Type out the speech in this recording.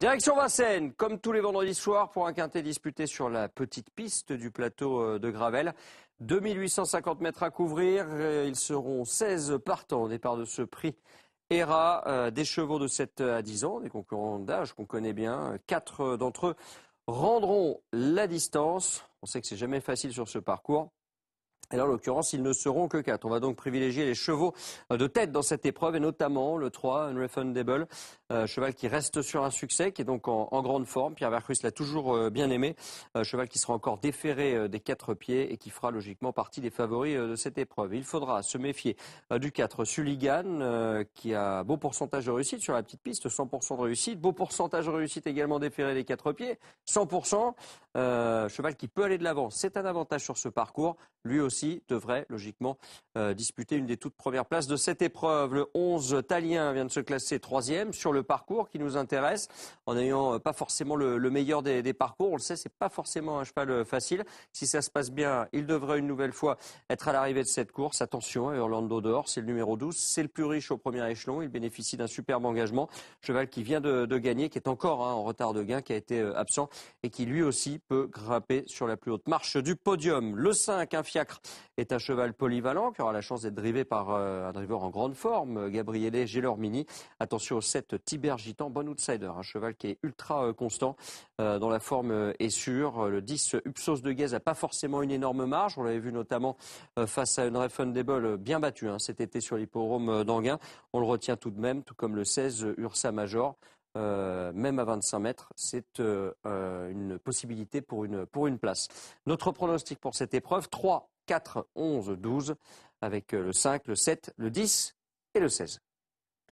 Direction Vincennes, comme tous les vendredis soirs, pour un quintet disputé sur la petite piste du plateau de Gravel. 2850 mètres à couvrir, ils seront 16 partants au départ de ce prix ERA, des chevaux de 7 à 10 ans, des concurrents d'âge qu'on connaît bien. 4 d'entre eux rendront la distance. On sait que c'est jamais facile sur ce parcours. Et là, en l'occurrence, ils ne seront que 4. On va donc privilégier les chevaux de tête dans cette épreuve, et notamment le 3, Unrefundable, cheval qui reste sur un succès, qui est donc en grande forme. Pierre Vercruysse l'a toujours bien aimé. Cheval qui sera encore déféré des 4 pieds et qui fera logiquement partie des favoris de cette épreuve. Il faudra se méfier du 4, Sulligan, qui a beau pourcentage de réussite sur la petite piste, 100% de réussite. Beau pourcentage de réussite également déféré des 4 pieds, 100%. Cheval qui peut aller de l'avant, c'est un avantage sur ce parcours. Lui aussi devrait logiquement disputer une des toutes premières places de cette épreuve. Le 11 Talien vient de se classer 3e sur le parcours qui nous intéresse, en n'ayant pas forcément le meilleur des parcours. On le sait, c'est pas forcément un cheval facile. Si ça se passe bien, il devrait une nouvelle fois être à l'arrivée de cette course. Attention, Orlando d'Or, c'est le numéro 12, c'est le plus riche au premier échelon. Il bénéficie d'un superbe engagement. Cheval qui vient de gagner, qui est encore en retard de gain, qui a été absent et qui lui aussi peut grimper sur la plus haute marche du podium. Le 5, un fiacre, est un cheval polyvalent qui aura la chance d'être drivé par un driver en grande forme, Gabriele Gelormini. Attention au 7, Tiber Gitan, bon outsider, un cheval qui est ultra constant, dont la forme est sûre. Le 10, Upsos de Guèze n'a pas forcément une énorme marge. On l'avait vu notamment face à une Refundable bien battue cet été sur l'hippodrome d'Anguin. On le retient tout de même, tout comme le 16, Ursa Major. Même à 25 mètres, c'est une possibilité pour une place. Notre pronostic pour cette épreuve, 3, 4, 11, 12, avec le 5, le 7, le 10 et le 16.